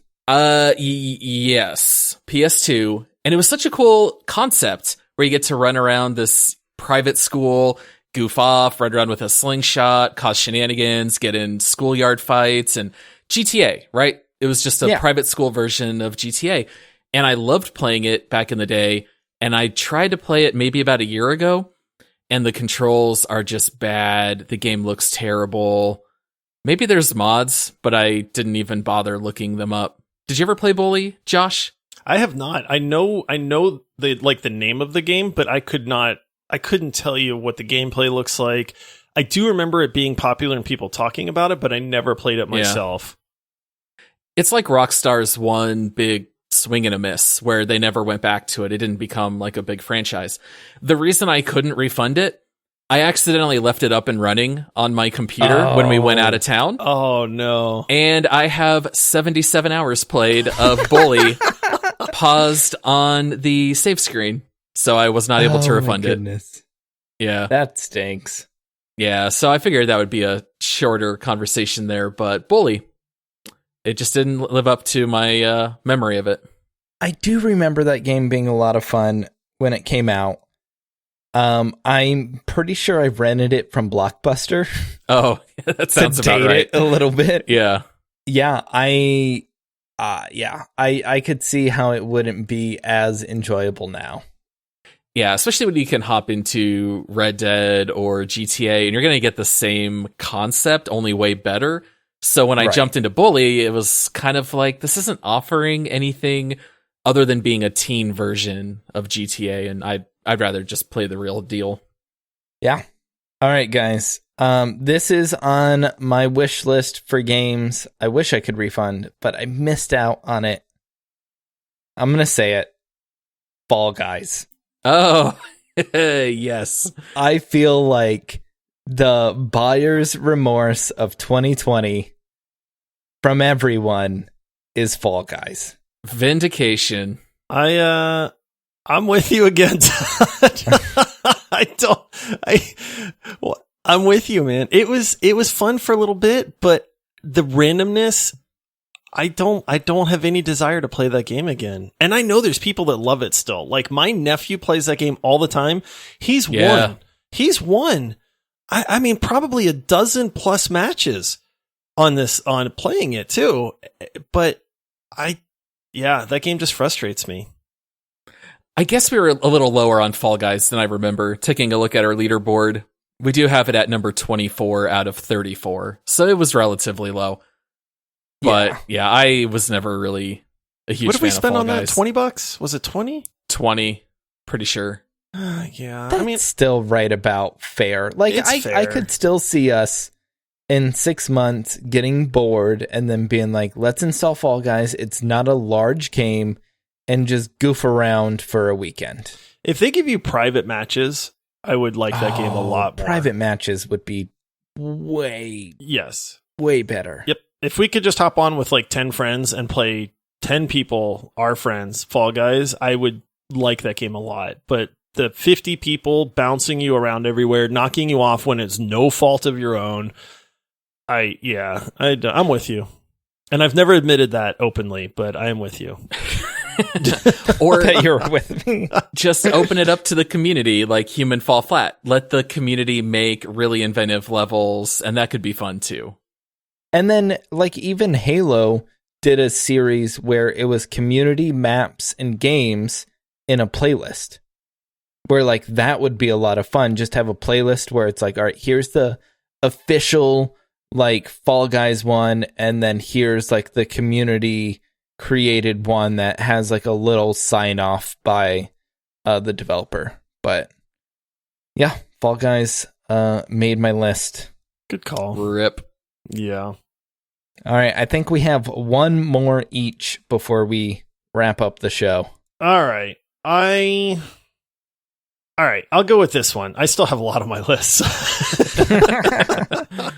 Yes, PS2. And it was such a cool concept where you get to run around this private school, goof off, run around with a slingshot, cause shenanigans, get in schoolyard fights, and GTA, right? It was just a private school version of GTA. And I loved playing it back in the day. and I tried to play it maybe about a year ago, and the controls are just bad. The game looks terrible. Maybe there's mods, but I didn't even bother looking them up. Did you ever play Bully, Josh? I have not. I know the name of the game, but I couldn't tell you what the gameplay looks like. I do remember it being popular and people talking about it, but I never played it myself. It's like Rockstar's one big swing and a miss, where they never went back to it. It didn't become like a big franchise. The reason I couldn't refund it, I accidentally left it up and running on my computer when we went out of town. Oh, no. And I have 77 hours played of Bully paused on the save screen. So I was not able to refund it. Yeah. That stinks. Yeah, so I figured that would be a shorter conversation there, but Bully, it just didn't live up to my memory of it. I do remember that game being a lot of fun when it came out. I'm pretty sure I rented it from Blockbuster. Oh, that sounds about right. A little bit. Yeah. Yeah, I could see how it wouldn't be as enjoyable now. Yeah, especially when you can hop into Red Dead or GTA and you're going to get the same concept, only way better. So when I jumped into Bully, it was kind of like, this isn't offering anything other than being a teen version of GTA, and I'd rather just play the real deal. Yeah. All right, guys. This is on my wish list for games I wish I could refund, but I missed out on it. I'm going to say it. Fall Guys. Oh, yes. I feel like the buyer's remorse of 2020 from everyone is Fall Guys. Vindication. I'm with you again, Todd. I'm with you, man. It was fun for a little bit, but the randomness, I don't have any desire to play that game again. And I know there's people that love it still. Like my nephew plays that game all the time. He's won. I mean, probably a dozen plus matches on playing it too. But that game just frustrates me. I guess we were a little lower on Fall Guys than I remember. Taking a look at our leaderboard, we do have it at number 24 out of 34. So it was relatively low. But yeah, I was never really a huge fan of Fall Guys. What did we spend on that? $20? Was it 20? 20, pretty sure. Yeah, That's I mean, still right about fair. Like I could still see us in 6 months getting bored and then being like, let's install Fall Guys. It's not a large game, and just goof around for a weekend. If they give you private matches, I would like that game a lot more. Private matches would be way better. Yep. If we could just hop on with like 10 friends and play 10 people, our friends, Fall Guys, I would like that game a lot. But the 50 people bouncing you around everywhere, knocking you off when it's no fault of your own, I'm with you. And I've never admitted that openly, but I am with you. Or that you're with me. Just open it up to the community like Human Fall Flat. Let the community make really inventive levels, and that could be fun too. And then, like, even Halo did a series where it was community maps and games in a playlist. Where, like, that would be a lot of fun. Just have a playlist where it's like, all right, here's the official, like, Fall Guys one, and then here's, like, the community created one that has, like, a little sign-off by the developer. But, yeah, Fall Guys made my list. Good call. RIP. Yeah. All right, I think we have one more each before we wrap up the show. All right. I'll go with this one. I still have a lot on my list.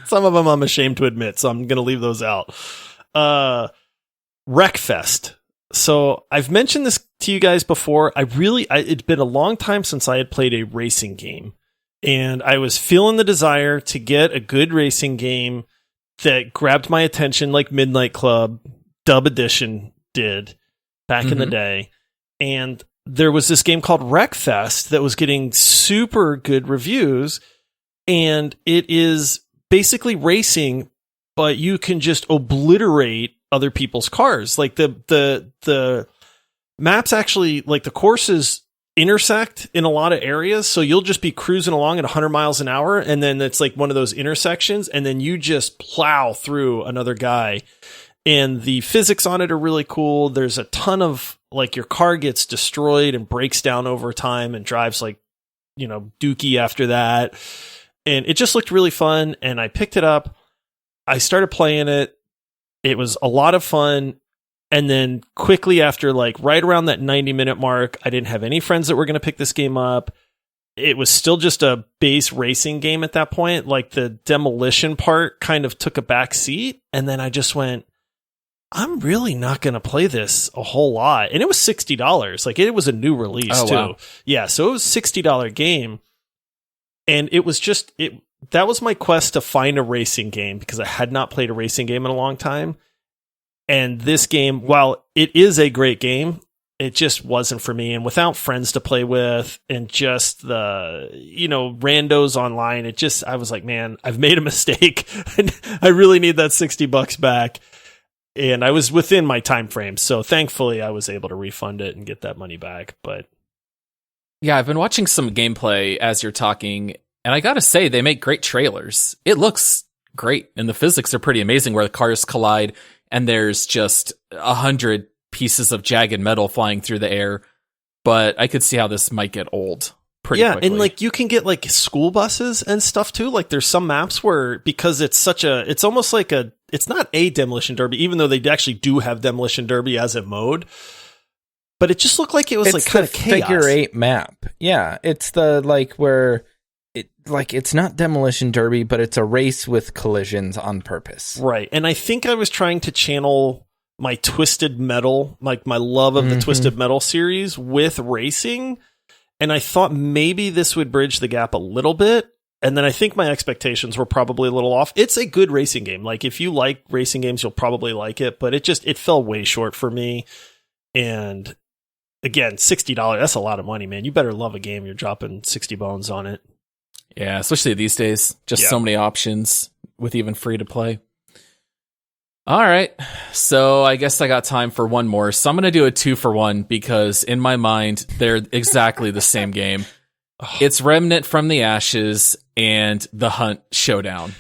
Some of them I'm ashamed to admit, so I'm going to leave those out. Wreckfest. So I've mentioned this to you guys before. It's been a long time since I had played a racing game, and I was feeling the desire to get a good racing game that grabbed my attention like Midnight Club Dub Edition did back in the day. And there was this game called Wreckfest that was getting super good reviews, and it is basically racing, but you can just obliterate other people's cars. Like the maps actually, like the courses intersect in a lot of areas. So you'll just be cruising along at 100 miles an hour. And then it's like one of those intersections. And then you just plow through another guy. And the physics on it are really cool. There's a ton of like your car gets destroyed and breaks down over time and drives like, dookie after that. And it just looked really fun. And I picked it up. I started playing it. It was a lot of fun. And then quickly after, like right around that 90-minute mark, I didn't have any friends that were going to pick this game up. It was still just a base racing game at that point. Like the demolition part kind of took a back seat. And then I just went, I'm really not going to play this a whole lot. And it was $60. Like it was a new release too. Wow. Yeah. So it was a $60 game. And it was just, that was my quest to find a racing game because I had not played a racing game in a long time. And this game, while it is a great game, it just wasn't for me. And without friends to play with and just the, randos online, I was like, man, I've made a mistake. I really need that $60 back. And I was within my time frame. So thankfully I was able to refund it and get that money back. But yeah, I've been watching some gameplay as you're talking, and I gotta say, they make great trailers. It looks great, and the physics are pretty amazing where the cars collide, and there's just 100 pieces of jagged metal flying through the air. But I could see how this might get old pretty quickly. And like you can get like school buses and stuff too. Like there's some maps where, because it's almost like it's not a demolition derby, even though they actually do have demolition derby as a mode. But it just looked like it was like kind of chaos. Figure 8 map. Yeah, it's the like where it's not demolition derby, but it's a race with collisions on purpose. Right. And I think I was trying to channel my Twisted Metal, like my love of the Twisted Metal series with racing. And I thought maybe this would bridge the gap a little bit. And then I think my expectations were probably a little off. It's a good racing game. Like if you like racing games, you'll probably like it, but it fell way short for me. And again, $60, that's a lot of money, man. You better love a game. You're dropping 60 bones on it. Yeah, especially these days. Just so many options with even free to play. All right. So I guess I got time for one more. So I'm going to do a 2-for-1 because in my mind, they're exactly the same game. It's Remnant from the Ashes and The Hunt Showdown.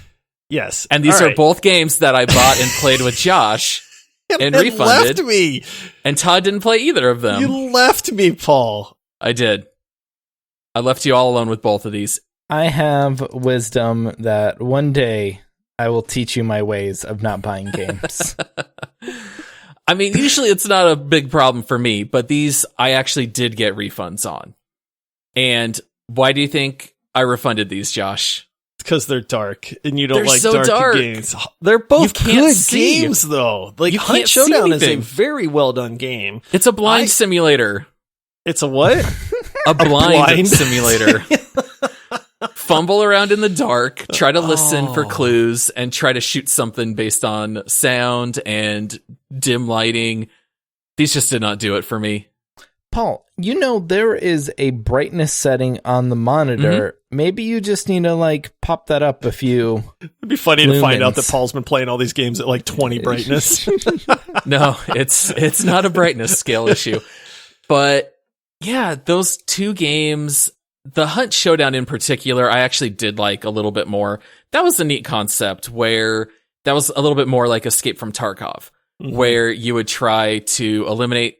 Yes. And these are both games that I bought and played with Josh. And refunded. Left me. And Todd didn't play either of them. You left me, Paul. I did. I left you all alone with both of these. I have wisdom that one day I will teach you my ways of not buying games. I mean, usually it's not a big problem for me, but these I actually did get refunds on. And why do you think I refunded these, Josh? Because they're dark, and you don't like so dark games. They're both good see. games, though. Like Hunt Showdown is a very well done game. It's a blind simulator. It's a what? A blind simulator. Fumble around in the dark, try to listen for clues, and try to shoot something based on sound and dim lighting. These just did not do it for me. Paul, there is a brightness setting on the monitor. Maybe you just need to pop that up a few. It'd be funny to find out that Paul's been playing all these games at 20 brightness. No, it's not a brightness scale issue. But yeah, those two games, the Hunt Showdown in particular, I actually did like a little bit more. That was a neat concept where that was a little bit more like Escape from Tarkov, where you would try to eliminate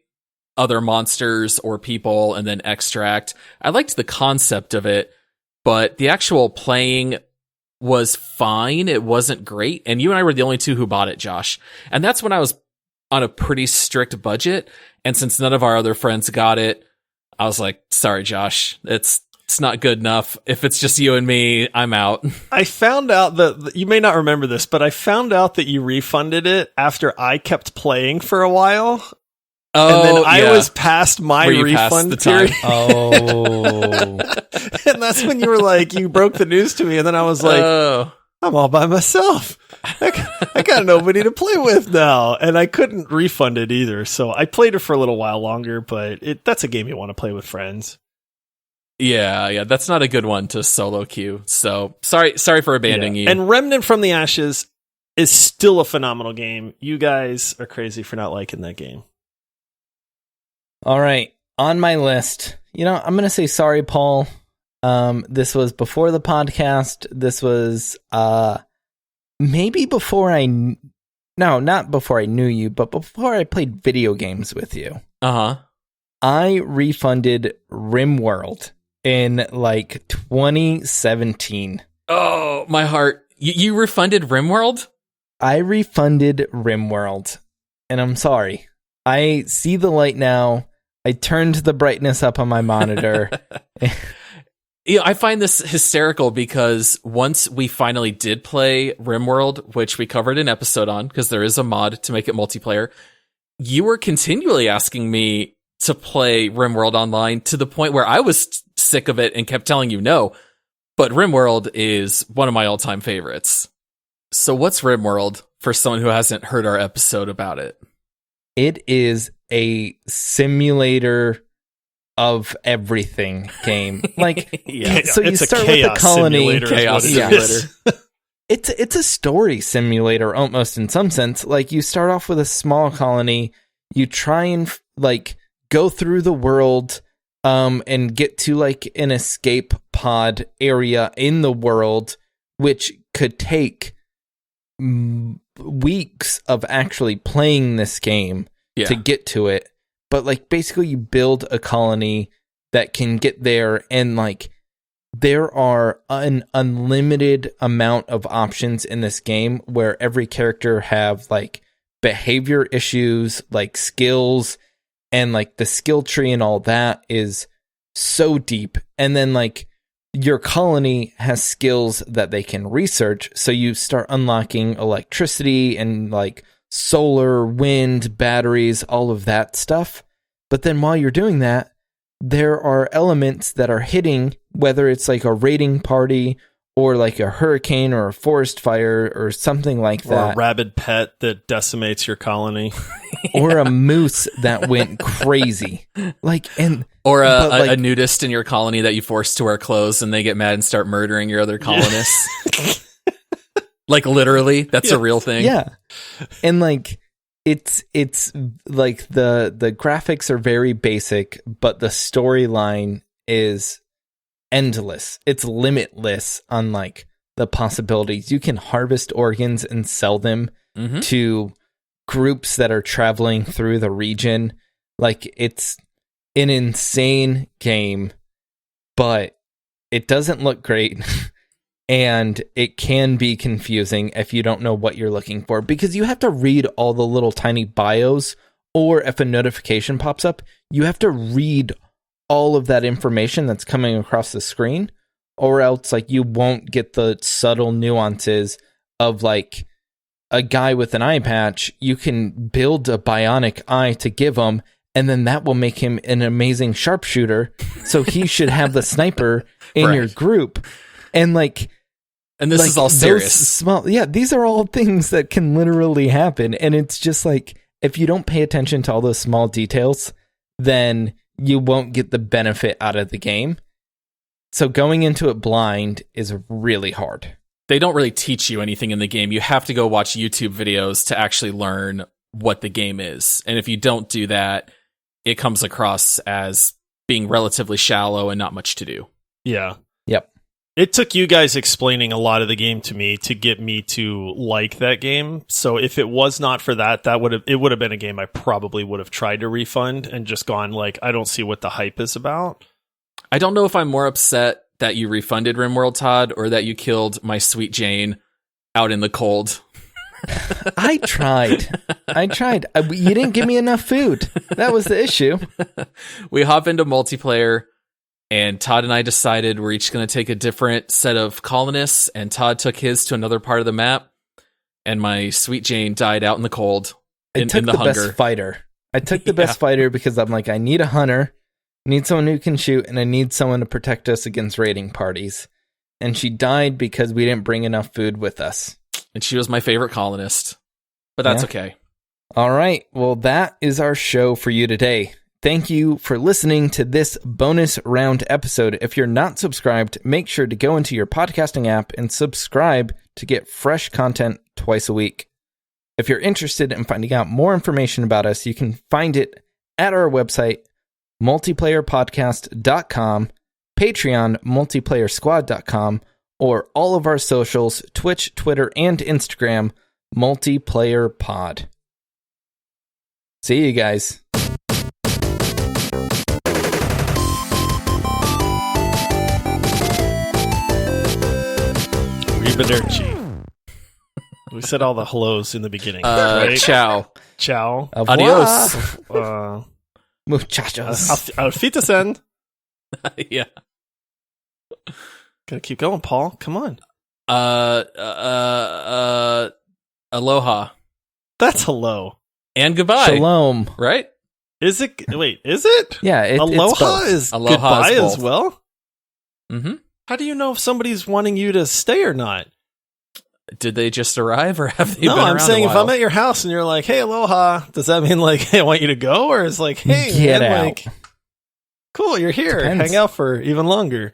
other monsters or people and then extract. I liked the concept of it, but the actual playing was fine. It wasn't great. And you and I were the only two who bought it, Josh. And that's when I was on a pretty strict budget. And since none of our other friends got it, I was like, sorry, Josh, it's not good enough. If it's just you and me, I'm out. I found out that you may not remember this, but I found out that you refunded it after I kept playing for a while. And then I was past my refund period. Oh. And that's when you were like, you broke the news to me. And then I was like, I'm all by myself. I got nobody to play with now. And I couldn't refund it either. So I played it for a little while longer, but that's a game you want to play with friends. Yeah, that's not a good one to solo queue. So sorry for abandoning you. And Remnant from the Ashes is still a phenomenal game. You guys are crazy for not liking that game. All right, on my list, I'm going to say sorry, Paul. This was before the podcast. This was maybe before not before I knew you, but before I played video games with you. Uh-huh. I refunded RimWorld in like 2017. Oh, my heart. You refunded RimWorld? I refunded RimWorld, and I'm sorry. I see the light now. I turned the brightness up on my monitor. I find this hysterical because once we finally did play RimWorld, which we covered an episode on because there is a mod to make it multiplayer, you were continually asking me to play RimWorld online to the point where I was sick of it and kept telling you no. But RimWorld is one of my all-time favorites. So what's RimWorld for someone who hasn't heard our episode about it? It is a simulator of everything game. Like, so you start with a colony. Chaos simulator. It's a story simulator almost in some sense. Like, you start off with a small colony. You try and like go through the world and get to like an escape pod area in the world, which could take weeks of actually playing this game to get to it. But like basically you build a colony that can get there, and like there are an unlimited amount of options in this game where every character have like behavior issues, like skills, and like the skill tree and all that is so deep. And then like your colony has skills that they can research. So you start unlocking electricity and like solar, wind, batteries, all of that stuff. But then while you're doing that, there are elements that are hitting, whether it's like a raiding party or like a hurricane or a forest fire or something like that. Or a rabid pet that decimates your colony. Or a moose that went crazy. Or a nudist in your colony that you force to wear clothes and they get mad and start murdering your other colonists. Like literally, that's a real thing. Yeah. And like it's like the graphics are very basic, but the storyline is endless. It's limitless on like the possibilities. You can harvest organs and sell them to groups that are traveling through the region. Like, it's an insane game, but it doesn't look great. And it can be confusing if you don't know what you're looking for, because you have to read all the little tiny bios, or if a notification pops up, you have to read all of that information that's coming across the screen, or else like you won't get the subtle nuances of like a guy with an eye patch. You can build a bionic eye to give him, and then that will make him an amazing sharpshooter. So he should have the sniper in your group. And like, and this is all serious. These are all things that can literally happen. And it's just like, if you don't pay attention to all those small details, then you won't get the benefit out of the game. So going into it blind is really hard. They don't really teach you anything in the game. You have to go watch YouTube videos to actually learn what the game is. And if you don't do that, it comes across as being relatively shallow and not much to do. Yeah. Yep. It took you guys explaining a lot of the game to me to get me to like that game. So if it was not for that, it would have been a game I probably would have tried to refund and just gone like, I don't see what the hype is about. I don't know if I'm more upset that you refunded RimWorld, Todd, or that you killed my sweet Jane out in the cold. I tried. You didn't give me enough food. That was the issue. We hop into multiplayer, and Todd and I decided we're each going to take a different set of colonists, and Todd took his to another part of the map, and my sweet Jane died out in the cold in the hunger. Best fighter. I took the best fighter because I'm like, I need a hunter, I need someone who can shoot, and I need someone to protect us against raiding parties. And she died because we didn't bring enough food with us. And she was my favorite colonist. But that's okay. All right. Well, that is our show for you today. Thank you for listening to this bonus round episode. If you're not subscribed, make sure to go into your podcasting app and subscribe to get fresh content twice a week. If you're interested in finding out more information about us, you can find it at our website, multiplayerpodcast.com, Patreon, multiplayersquad.com, or all of our socials, Twitch, Twitter, and Instagram, multiplayerpod. See you guys. Arrivederci. We said all the hellos in the beginning, right? Ciao. Ciao. Adios. Muchachos. Auf Wiedersehen. Yeah. Gotta keep going, Paul. Come on. Aloha. That's hello. And goodbye. Shalom. Right? Is it? Wait, is it? Yeah, Aloha is Aloha goodbye is as both. well? Mm-hmm. How do you know if somebody's wanting you to stay or not? Did they just arrive or have they No, been I'm around saying a if while? I'm at your house and you're like, hey, aloha, does that mean like, hey, I want you to go? Or is like, hey, Get man, out. like, cool, you're here. Depends. Hang out for even longer.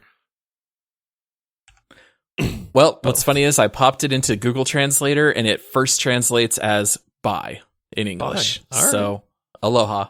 Well, what's funny is I popped it into Google Translator and it first translates as bye in English. Bye. All right. So, aloha.